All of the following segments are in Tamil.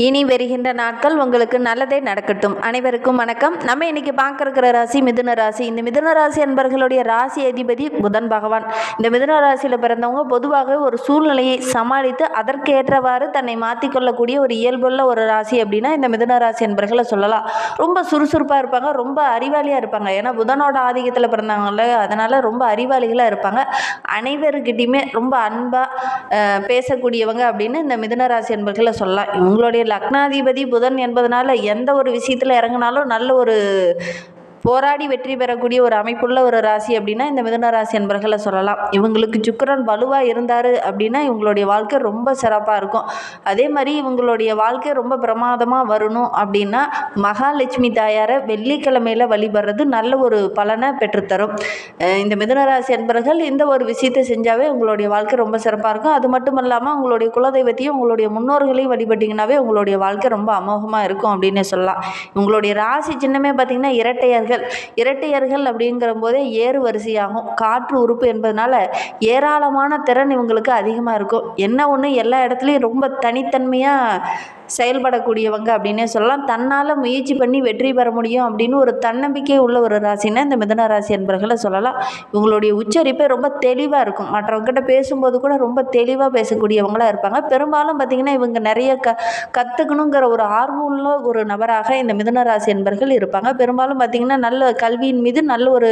இனி வருகின்ற நாட்கள் உங்களுக்கு நல்லதே நடக்கட்டும். அனைவருக்கும் வணக்கம். நம்ம இன்னைக்கு பார்க்கிற ராசி மிதுன ராசி. இந்த மிதுன ராசி என்பவர்களுடைய ராசி அதிபதி புதன் பகவான். இந்த மிதுன ராசியில் பிறந்தவங்க பொதுவாக ஒரு சூழ்நிலையை சமாளித்து அதற்கேற்றவாறு தன்னை மாற்றிக்கொள்ளக்கூடிய ஒரு இயல்புள்ள ஒரு ராசி அப்படின்னா இந்த மிதுன ராசி என்பவர்களை சொல்லலாம். ரொம்ப சுறுசுறுப்பாக இருப்பாங்க, ரொம்ப அறிவாளியாக இருப்பாங்க. ஏன்னா புதனோட ஆதிக்கத்தில் பிறந்தவங்கள, அதனால் ரொம்ப அறிவாளிகளாக இருப்பாங்க. அனைவருக்கிட்டையுமே ரொம்ப அன்பாக பேசக்கூடியவங்க அப்படின்னு இந்த மிதுன ராசி என்பவர்களை சொல்லலாம். இவங்களுடைய லக்னாதிபதி புதன் என்பதனால எந்த ஒரு விஷயத்தில் இறங்கினாலும் நல்ல ஒரு போராடி வெற்றி பெறக்கூடிய ஒரு அமைப்புள்ள ஒரு ராசி அப்படின்னா இந்த மிதுன ராசி என்பர்களை சொல்லலாம். இவங்களுக்கு சுக்கிரன் வலுவாக இருந்தார் அப்படின்னா இவங்களுடைய வாழ்க்கை ரொம்ப சிறப்பாக இருக்கும். அதே மாதிரி இவங்களுடைய வாழ்க்கை ரொம்ப பிரமாதமாக வரணும் அப்படின்னா மகாலட்சுமி தாயாரை வெள்ளிக்கிழமையில் வழிபடுறது நல்ல ஒரு பலனை பெற்றுத்தரும். இந்த மிதுன ராசி என்பர்கள் இந்த ஒரு விஷயத்தை செஞ்சாவே உங்களுடைய வாழ்க்கை ரொம்ப சிறப்பாக இருக்கும். அது மட்டும் இல்லாமல் உங்களுடைய குலதெய்வத்தையும் உங்களுடைய முன்னோர்களையும் வழிபட்டிங்கனாவே உங்களுடைய வாழ்க்கை ரொம்ப அமோகமாக இருக்கும் அப்படின்னு சொல்லலாம். உங்களுடைய ராசி சின்னமே பார்த்திங்கன்னா இரட்டையர்கள் அப்படிங்கிற போதே ஏறு வரிசையாகும். காற்று உறுப்பு என்பதனால ஏராளமான திறன் இவங்களுக்கு அதிகமாக இருக்கும். என்ன ஒன்று எல்லா இடத்துலையும் ரொம்ப தனித்தன்மையாக செயல்படக்கூடியவங்க அப்படின்னே சொல்லலாம். தன்னால் முயற்சி பண்ணி வெற்றி பெற முடியும் அப்படின்னு ஒரு தன்னம்பிக்கை உள்ள ஒரு ராசின்னா இந்த மிதுன ராசி என்பர்களை சொல்லலாம். இவங்களுடைய உச்சரிப்பே ரொம்ப தெளிவாக இருக்கும். மற்றவங்ககிட்ட பேசும்போது கூட ரொம்ப தெளிவாக பேசக்கூடியவங்களாக இருப்பாங்க. பெரும்பாலும் பார்த்திங்கன்னா இவங்க நிறைய கற்றுக்கணுங்கிற ஒரு ஆர்வம் உள்ள ஒரு நபராக இந்த மிதுன ராசி என்பர்கள் இருப்பாங்க. பெரும்பாலும் பார்த்திங்கன்னா நல்ல கல்வியின் மீது நல்ல ஒரு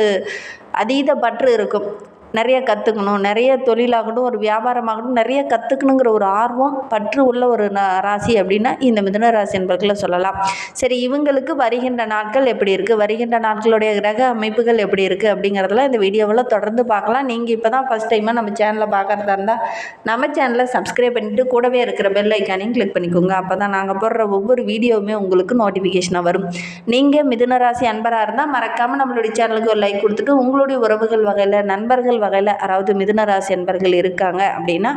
அதீத பற்று இருக்கும். நிறைய கற்றுக்கணும், நிறைய தொழிலாகட்டும் ஒரு வியாபாரமாகட்டும் நிறைய கற்றுக்கணுங்கிற ஒரு ஆர்வம் பற்று உள்ள ஒரு ராசி அப்படின்னா இந்த மிதுன ராசி என்பர்களை சொல்லலாம். சரி, இவங்களுக்கு வருகின்ற நாட்கள் எப்படி இருக்குது, வருகின்ற நாட்களுடைய கிரக அமைப்புகள் எப்படி இருக்குது அப்படிங்கிறதெல்லாம் இந்த வீடியோவில் தொடர்ந்து பார்க்கலாம். நீங்கள் இப்போ தான் ஃபஸ்ட் டைமாக நம்ம சேனலை பார்க்குறதா இருந்தால் நம்ம சேனலை சப்ஸ்கிரைப் பண்ணிவிட்டு கூடவே இருக்கிற பெல் ஐக்கானையும் கிளிக் பண்ணிக்கோங்க. அப்போ தான் நாங்கள் போடுற ஒவ்வொரு வீடியோவுமே உங்களுக்கு நோட்டிஃபிகேஷனாக வரும். நீங்கள் மிதுன ராசி அன்பராக இருந்தால் மறக்காமல் நம்மளுடைய சேனலுக்கு ஒரு லைக் கொடுத்துட்டு உங்களுடைய உறவுகள் வகையில் நண்பர்கள் வகையில் அதாவது மிதுன ராசி என்பர்கள் இருக்காங்க அப்படின்னா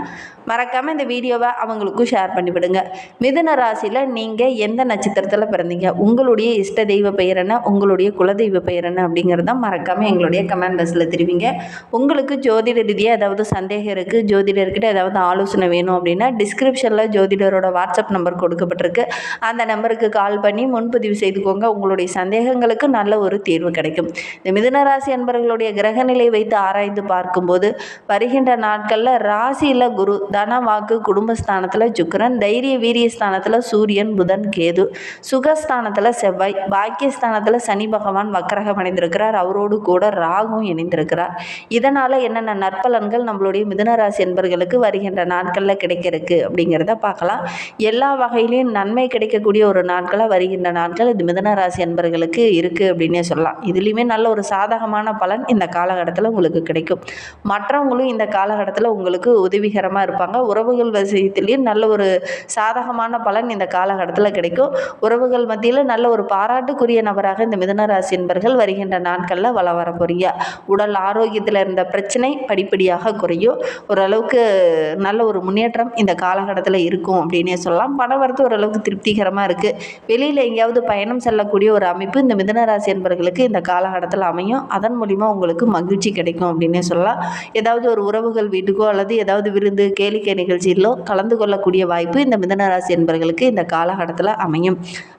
மறக்காமல் இந்த வீடியோவை அவங்களுக்கும் ஷேர் பண்ணிவிடுங்க. மிதுன ராசியில் நீங்கள் எந்த நட்சத்திரத்தில் பிறந்தீங்க, உங்களுடைய இஷ்ட தெய்வ பெயர் என்ன, உங்களுடைய குலதெய்வ பெயர் என்ன அப்படிங்கிறத மறக்காமல் எங்களுடைய கமெண்ட் பாக்ஸில் தெரிவிங்க. உங்களுக்கு ஜோதிட ரீதியாக ஏதாவது சந்தேகம் இருக்குது, ஜோதிடர்கிட்ட ஏதாவது ஆலோசனை வேணும் அப்படின்னா டிஸ்கிரிப்ஷனில் ஜோதிடரோட வாட்ஸ்அப் நம்பர் கொடுக்கப்பட்டிருக்கு. அந்த நம்பருக்கு கால் பண்ணி முன்பதிவு செய்துக்கோங்க. உங்களுடைய சந்தேகங்களுக்கு நல்ல ஒரு தீர்வு கிடைக்கும். இந்த மிதுன ராசி என்பவர்களுடைய கிரகநிலை வைத்து ஆராய்ந்து பார்க்கும்போது வருகின்ற நாட்களில் ராசியில் குரு, தன வாக்கு குடும்பஸ்தானத்தில் சுக்கிரன், தைரிய வீரிய ஸ்தானத்தில் சூரியன் புதன் கேது, சுகஸ்தானத்தில் செவ்வாய், பாக்கியஸ்தானத்தில் சனி பகவான் வக்கரகம் அடைந்திருக்கிறார். அவரோடு கூட ராகுவும் இணைந்திருக்கிறார். இதனால் என்னென்ன நற்பலன்கள் நம்மளுடைய மிதுன ராசி என்பவர்களுக்கு வருகின்ற நாட்களில் கிடைக்கிறதுக்கு அப்படிங்கிறத பார்க்கலாம். எல்லா வகையிலையும் நன்மை கிடைக்கக்கூடிய ஒரு நாட்களாக வருகின்ற நாட்கள் இது மிதுன ராசி என்பவர்களுக்கு இருக்குது அப்படின்னே சொல்லலாம். இதுலேயுமே நல்ல ஒரு சாதகமான பலன் இந்த காலகட்டத்தில் உங்களுக்கு கிடைக்கும். மற்றவங்களும் இந்த காலகட்டத்தில் உங்களுக்கு உதவிகரமாக இருப்பாங்க. உறவுகள் விஷயத்திலையும் நல்ல ஒரு சாதகமான பலன் இந்த காலகட்டத்தில் கிடைக்கும். உறவுகள் மத்தியில் நல்ல ஒரு பாராட்டுக்குரிய நபராக இந்த மிதுன ராசி என்பர்கள் வருகின்ற நாட்களில் வள வர போறீங்க. உடல் ஆரோக்கியத்தில் இருந்த பிரச்சனை படிப்படியாக குறையும். ஓரளவுக்கு நல்ல ஒரு முன்னேற்றம் இந்த காலகட்டத்தில் இருக்கும் அப்படின்னே சொல்லலாம். பணவரத்து ஓரளவுக்கு திருப்திகரமாக இருக்குது. வெளியில் எங்கேயாவது பயணம் செல்லக்கூடிய ஒரு அமைப்பு இந்த மிதுன ராசி என்பர்களுக்கு இந்த காலகட்டத்தில் அமையும். அதன் மூலிமா உங்களுக்கு மகிழ்ச்சி கிடைக்கும் அப்படின்னே சொல்லலாம். ஏதாவது ஒரு உறவுகள் வீட்டுக்கோ அல்லது ஏதாவது விருந்து கேளிக்கை நிகழ்ச்சியிலோ கலந்து கொள்ளக்கூடிய வாய்ப்பு இந்த மிதுன ராசி என்பர்களுக்கு இந்த காலகட்டத்தில் அமையும்.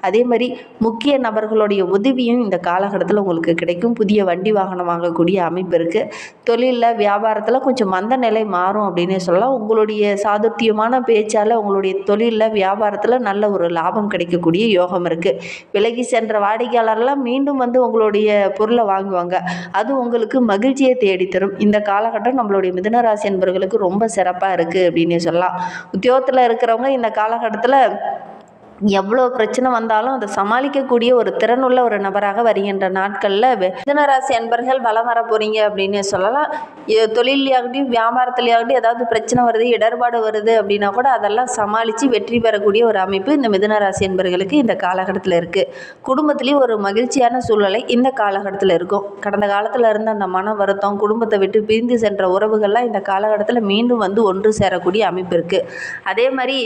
அதே மாதிரி முக்கிய நபர்களுடைய உதவியும் இந்த காலகட்டத்தில் உங்களுக்கு கிடைக்கும். புதிய வண்டி வாகனம் வாங்கக்கூடிய அமைப்பு இருக்குது. தொழிலில் வியாபாரத்தில் கொஞ்சம் மந்த நிலை மாறும் அப்படின்னே சொல்லலாம். உங்களுடைய சாதுர்த்தியமான பேச்சால் உங்களுடைய தொழிலில் வியாபாரத்தில் நல்ல ஒரு லாபம் கிடைக்கக்கூடிய யோகம் இருக்குது. விலகி சென்ற வாடிக்கையாளர்லாம் மீண்டும் வந்து உங்களுடைய பொருளை வாங்குவாங்க. அது உங்களுக்கு மகிழ்ச்சியை தேடித்தரும். இந்த காலகட்டம் நம்மளுடைய மிதுன ராசி என்பவர்களுக்கு ரொம்ப சிறப்பாக இருக்குது அப்படின்னே சொல்லலாம். உத்தியோகத்தில் இருக்கிறவங்க இந்த காலகட்டத்தில் எவ்வளோ பிரச்சனை வந்தாலும் அதை சமாளிக்கக்கூடிய ஒரு திறனுள்ள ஒரு நபராக வருகின்ற நாட்களில் மிதுன ராசி அன்பர்கள் பலம் வர போகிறீங்க அப்படின்னு சொல்லலாம். தொழிலையாகட்டும் வியாபாரத்துலையாகட்டும் ஏதாவது பிரச்சனை வருது, இடர்பாடு வருது அப்படின்னா கூட அதெல்லாம் சமாளித்து வெற்றி பெறக்கூடிய ஒரு அமைப்பு இந்த மிதுன ராசி அன்பர்களுக்கு இந்த காலகட்டத்தில் இருக்குது. குடும்பத்துலேயும் ஒரு மகிழ்ச்சியான சூழ்நிலை இந்த காலகட்டத்தில் இருக்கும். கடந்த காலத்தில் இருந்த அந்த மன வருத்தம், குடும்பத்தை விட்டு பிரிந்து சென்ற உறவுகள்லாம் இந்த காலகட்டத்தில் மீண்டும் வந்து ஒன்று சேரக்கூடிய அமைப்பு இருக்குது. அதே மாதிரி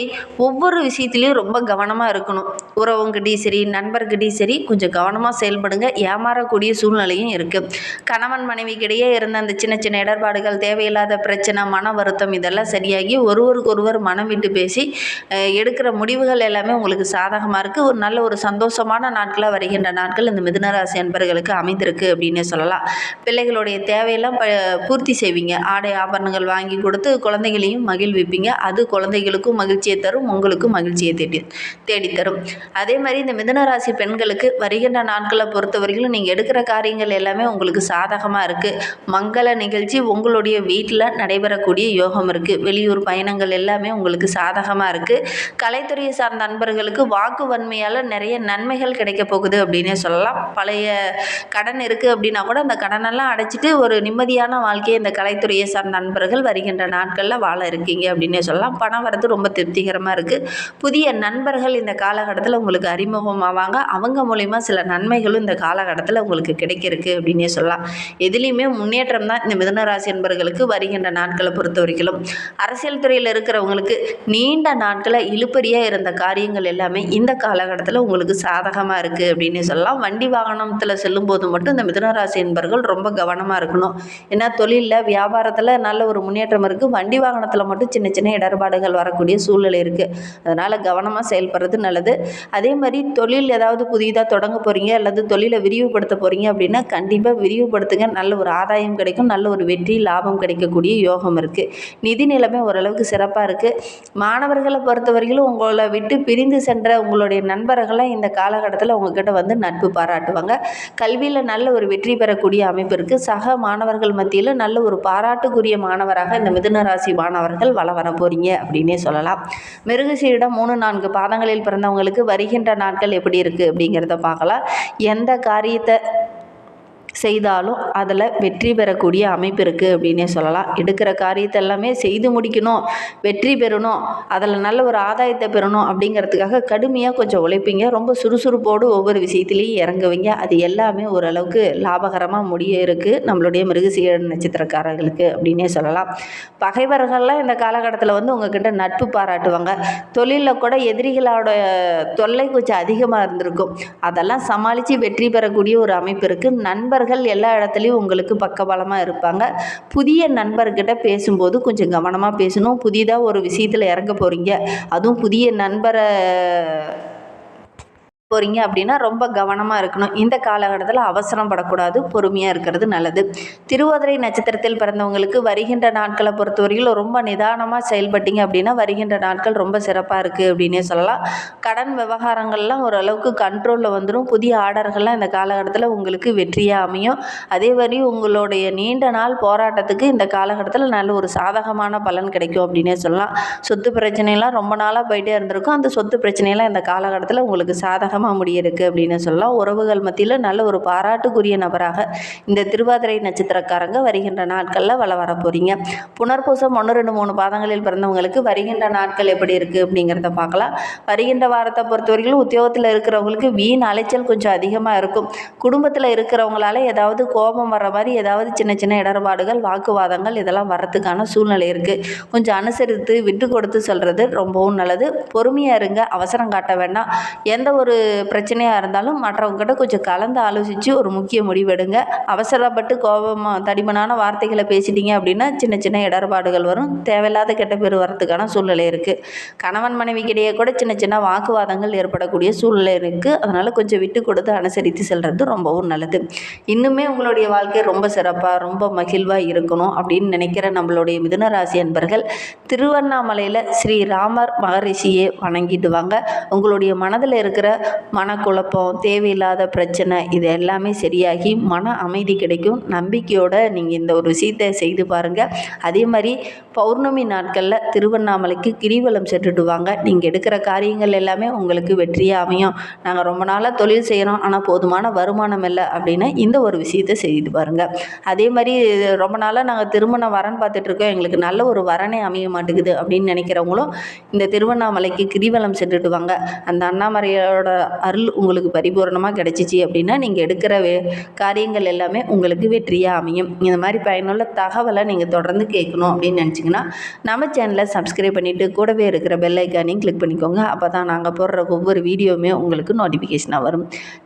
ஒவ்வொரு விஷயத்துலையும் ரொம்ப கவனமாக கவனமாக இருக்கணும். உறவுங்கிட்டையும் சரி, நண்பர்கிட்டையும் சரி கொஞ்சம் கவனமாக செயல்படுங்க. ஏமாறக்கூடிய சூழ்நிலையும் இருக்குது. கணவன் மனைவிக்கிடையே இருந்த அந்த சின்ன சின்ன இடர்பாடுகள், தேவையில்லாத பிரச்சனை, மன வருத்தம் இதெல்லாம் சரியாகி ஒருவருக்கொருவர் மனம் விட்டு பேசி எடுக்கிற முடிவுகள் எல்லாமே உங்களுக்கு சாதகமாக இருக்குது. ஒரு நல்ல ஒரு சந்தோஷமான நாட்களாக வருகின்ற நாட்கள் இந்த மிதுனராசி அன்பர்களுக்கு அமைந்திருக்கு அப்படின்னே சொல்லலாம். பிள்ளைகளுடைய தேவையெல்லாம் பூர்த்தி செய்வீங்க. ஆடை ஆபரணங்கள் வாங்கி கொடுத்து குழந்தைகளையும் மகிழ்விப்பீங்க. அது குழந்தைகளுக்கும் மகிழ்ச்சியை தரும், உங்களுக்கும் மகிழ்ச்சியை தேடித்தரும். அதே மாதிரி இந்த மிதுனராசி பெண்களுக்கு வருகின்ற நாட்களை பொறுத்தவரையிலும் நீங்கள் எடுக்கிற காரியங்கள் எல்லாமே உங்களுக்கு சாதகமாக இருக்குது. மங்கள நிகழ்ச்சி உங்களுடைய வீட்டில் நடைபெறக்கூடிய யோகம் இருக்குது. வெளியூர் பயணங்கள் எல்லாமே உங்களுக்கு சாதகமாக இருக்குது. கலைத்துறையை சார்ந்த நண்பர்களுக்கு வாக்கு வன்மையால் நிறைய நன்மைகள் கிடைக்க போகுது அப்படின்னே சொல்லலாம். பழைய கடன் இருக்குது அப்படின்னா கூட அந்த கடனெல்லாம் அடைச்சிட்டு ஒரு நிம்மதியான வாழ்க்கையை இந்த கலைத்துறையை சார்ந்த நண்பர்கள் வருகின்ற நாட்களில் வாழ இருக்கீங்க அப்படின்னே சொல்லலாம். பணம் வரது ரொம்ப திருப்திகரமாக இருக்குது. புதிய நண்பர்கள் இந்த காலகட்டத்தில் உங்களுக்கு அறிமுகமாவாங்க. அவங்க மூலிமா சில நன்மைகளும் இந்த காலகட்டத்தில் உங்களுக்கு கிடைக்கிறதுக்கு அப்படின்னே சொல்லலாம். எதுலேயுமே முன்னேற்றம் தான் இந்த மிதுனராசி என்பவர்களுக்கு வருகின்ற நாட்களை பொறுத்த வரைக்கும். அரசியல் துறையில் இருக்கிறவங்களுக்கு நீண்ட நாட்களை இழுபறியாக இருந்த காரியங்கள் எல்லாமே இந்த காலகட்டத்தில் உங்களுக்கு சாதகமாக இருக்குது அப்படின்னே சொல்லலாம். வண்டி வாகனத்தில் செல்லும்போது மட்டும் இந்த மிதுனராசி என்பவர்கள் ரொம்ப கவனமாக இருக்கணும். ஏன்னா தொழிலில் வியாபாரத்தில் நல்ல ஒரு முன்னேற்றம் இருக்குது. வண்டி வாகனத்தில் மட்டும் சின்ன சின்ன இடர்பாடுகள் வரக்கூடிய சூழ்நிலை இருக்குது. அதனால் கவனமாக செயல்படுறது நல்லது. அதே மாதிரி தொழில் ஏதாவது புதிதாக தொடங்க போகிறீங்க அல்லது தொழிலை விரிவுபடுத்த போகிறீங்க அப்படின்னா கண்டிப்பாக விரிவுபடுத்துங்க. நல்ல ஒரு ஆதாயம் கிடைக்கும். நல்ல ஒரு வெற்றி லாபம் கிடைக்கக்கூடிய யோகம் இருக்குது. நிதி நிலைமை ஓரளவுக்கு சிறப்பாக இருக்குது. மாணவர்களை பொறுத்தவரையிலும் உங்களை விட்டு பிரிந்து சென்ற உங்களுடைய நண்பர்களை இந்த காலகட்டத்தில் உங்ககிட்ட வந்து நட்பு பாராட்டுவாங்க. கல்வியில் நல்ல ஒரு வெற்றி பெறக்கூடிய அமைப்பு இருக்குது. சக மாணவர்கள் மத்தியில் நல்ல ஒரு பாராட்டுக்குரிய மாணவராக இந்த மிதுனராசி மாணவர்கள் வர போகிறீங்க அப்படின்னே சொல்லலாம். மிருகசீரிடம் 3-4 பாதங்களில் பிறந்தவங்களுக்கு வருகின்ற நாட்கள் எப்படி இருக்குது அப்படிங்கிறத பார்க்கலாம். எந்த காரியத்தை செய்தாலும் அதில் வெற்றி பெறக்கூடிய அமைப்பு இருக்குது அப்படின்னே சொல்லலாம். எடுக்கிற காரியத்தை எல்லாமே செய்து முடிக்கணும், வெற்றி பெறணும், அதில் நல்ல ஒரு ஆதாயத்தை பெறணும் அப்படிங்கிறதுக்காக கடுமையாக கொஞ்சம் உழைப்பீங்க. ரொம்ப சுறுசுறுப்போடு ஒவ்வொரு விஷயத்துலையும் இறங்குவீங்க. அது எல்லாமே ஓரளவுக்கு லாபகரமாக முடிய இருக்குது நம்மளுடைய மிருகசீர நட்சத்திரக்காரர்களுக்கு அப்படின்னே சொல்லலாம். பகைவர்கள்லாம் இந்த காலகட்டத்தில் வந்து உங்ககிட்ட நட்பு பாராட்டுவாங்க. தொழிலில் கூட எதிரிகளோட தொல்லை கொஞ்சம் அதிகமாக இருந்திருக்கும். அதெல்லாம் சமாளித்து வெற்றி பெறக்கூடிய ஒரு அமைப்பு இருக்குது. நண்பர்கள் எல்லா இடத்துலையும் உங்களுக்கு பக்கபலமாக இருப்பாங்க. புதிய நண்பர்கிட்ட பேசும்போது கொஞ்சம் கவனமாக பேசணும். புதிதாக ஒரு விஷயத்தில் இறங்க போகிறீங்க, அதுவும் புதிய நண்பரை போகிறீங்க அப்படின்னா ரொம்ப கவனமாக இருக்கணும். இந்த காலகட்டத்தில் அவசரம் படக்கூடாது, பொறுமையாக இருக்கிறது நல்லது. திருவாதிரை நட்சத்திரத்தில் பிறந்தவங்களுக்கு வருகின்ற நாட்களை பொறுத்தவரையில் ரொம்ப நிதானமாக செயல்பட்டீங்க அப்படின்னா வருகின்ற நாட்கள் ரொம்ப சிறப்பாக இருக்குது அப்படின்னே சொல்லலாம். கடன் விவகாரங்கள்லாம் ஓரளவுக்கு கண்ட்ரோலில் வந்துடும். புதிய ஆர்டர்கள்லாம் இந்த காலகட்டத்தில் உங்களுக்கு வெற்றியாக அமையும். அதே மாதிரி உங்களுடைய நீண்ட நாள் போராட்டத்துக்கு இந்த காலகட்டத்தில் நல்ல ஒரு சாதகமான பலன் கிடைக்கும் அப்படின்னே சொல்லலாம். சொத்து பிரச்சனைலாம் ரொம்ப நாளாக போயிட்டே இருந்திருக்கும். அந்த சொத்து பிரச்சனையெல்லாம் இந்த காலகட்டத்தில் உங்களுக்கு சாதகமாக முடியிருக்கு அப்படின்னு சொல்லலாம். உறவுகள் மத்தியில் நல்ல ஒரு பாராட்டுக்குரிய நபராக இந்த திருவாதிரை நட்சத்திரக்காரங்க வருகின்ற நாட்களில் வர போகிறீங்க. புனர்பூசம் 1-2-3 பாதங்களில் பிறந்தவங்களுக்கு வருகின்ற நாட்கள் எப்படி இருக்குது அப்படிங்கிறத பார்க்கலாம். வருகின்ற வாரத்தை பொறுத்தவரைக்கும் உத்தியோகத்தில் இருக்கிறவங்களுக்கு வீண் அலைச்சல் கொஞ்சம் அதிகமாக இருக்கும். குடும்பத்தில் இருக்கிறவங்களால ஏதாவது கோபம் வர்ற மாதிரி ஏதாவது சின்ன சின்ன இடர்பாடுகள், வாக்குவாதங்கள் இதெல்லாம் வர்றதுக்கான சூழ்நிலை இருக்குது. கொஞ்சம் அனுசரித்து விட்டு கொடுத்து சொல்கிறது ரொம்பவும் நல்லது. பொறுமையாக இருங்க, அவசரம் காட்ட வேண்டாம். எந்த ஒரு பிரச்சனையாக இருந்தாலும் மற்றவங்ககிட்ட கொஞ்சம் கலந்து ஆலோசித்து ஒரு முக்கிய முடிவெடுங்க. அவசரப்பட்டு கோபமாக தடிமனான வார்த்தைகளை பேசிட்டீங்க அப்படின்னா சின்ன சின்ன இடர்பாடுகள் வரும். தேவையில்லாத கெட்ட பேர் வரத்துக்கான சூழ்நிலை இருக்குது. கணவன் மனைவிக்கிடையே கூட சின்ன சின்ன வாக்குவாதங்கள் ஏற்படக்கூடிய சூழ்நிலை இருக்குது. அதனால் கொஞ்சம் விட்டு கொடுத்து அனுசரித்து செல்வது ரொம்பவும் நல்லது. இன்னுமே உங்களுடைய வாழ்க்கை ரொம்ப சிறப்பாக ரொம்ப மகிழ்வாக இருக்கணும் அப்படின்னு நினைக்கிற நம்மளுடைய மிதுனராசி அன்பர்கள் திருவண்ணாமலையில் ஸ்ரீ ராமர் மகரிஷியை வணங்கிட்டு வாங்க. உங்களுடைய மனதில் இருக்கிற மனக்குழப்பம், தேவையில்லாத பிரச்சனை இது எல்லாமே சரியாகி மன அமைதி கிடைக்கும். நம்பிக்கையோடு நீங்கள் இந்த ஒரு விஷயத்தை செய்து பாருங்கள். அதே மாதிரி பௌர்ணமி நாட்களில் திருவண்ணாமலைக்கு கிரிவலம் சென்றுட்டு வாங்க. நீங்கள் எடுக்கிற காரியங்கள் எல்லாமே உங்களுக்கு வெற்றியாக அமையும். நாங்கள் ரொம்ப நாளாக தொழில் செய்கிறோம், ஆனால் போதுமான வருமானம் இல்லை அப்படின்னு இந்த ஒரு விஷயத்தை செய்து பாருங்கள். அதே மாதிரி ரொம்ப நாளாக நாங்கள் திருமண வரன் பார்த்துட்ருக்கோம், எங்களுக்கு நல்ல ஒரு வரனே அமைய மாட்டேங்குது அப்படின்னு நினைக்கிறவங்களும் இந்த திருவண்ணாமலைக்கு கிரிவலம் சென்றுட்டு வாங்க. அந்த அண்ணாமலையோட அருள் உங்களுக்கு பரிபூரணமாக கிடைச்சிச்சு அப்படின்னா நீங்கள் எடுக்கிற காரியங்கள் எல்லாமே உங்களுக்கு வெற்றியாக அமையும். இந்த மாதிரி பயனுள்ள தகவலை நீங்கள் தொடர்ந்து கேட்கணும் அப்படின்னு நினச்சிங்கன்னா நம்ம சேனலை சப்ஸ்கிரைப் பண்ணிவிட்டு கூடவே இருக்கிற பெல் ஐக்கானையும் கிளிக் பண்ணிக்கோங்க. அப்போ தான் நாங்கள் போடுற ஒவ்வொரு வீடியோவுமே உங்களுக்கு நோட்டிஃபிகேஷனாக வரும்.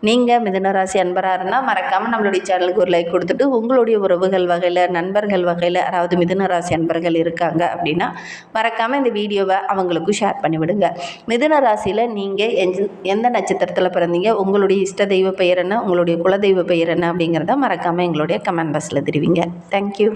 நீங்கள் மிதுன ராசி அன்பராக இருந்தால் மறக்காமல் நம்மளுடைய சேனலுக்கு ஒரு லைக் கொடுத்துட்டு உங்களுடைய உறவுகள் வகையில் நண்பர்கள் வகையில் யாராவது மிதுன ராசி அன்பர்கள் இருக்காங்க அப்படின்னா மறக்காமல் இந்த வீடியோவை அவங்களுக்கும் ஷேர் பண்ணிவிடுங்க. மிதுன ராசியில் நீங்கள் எந்த நட்சத்திரத்தில் பிறந்தீங்க, உங்களுடைய இஷ்ட தெய்வ பெயர் என்ன, உங்களுடைய குலதெய்வ பெயர் என்ன அப்படிங்கிறத மறக்காமல் எங்களுடைய கமெண்ட் பாக்ஸில் தெரிவிங்க. தேங்க்யூ.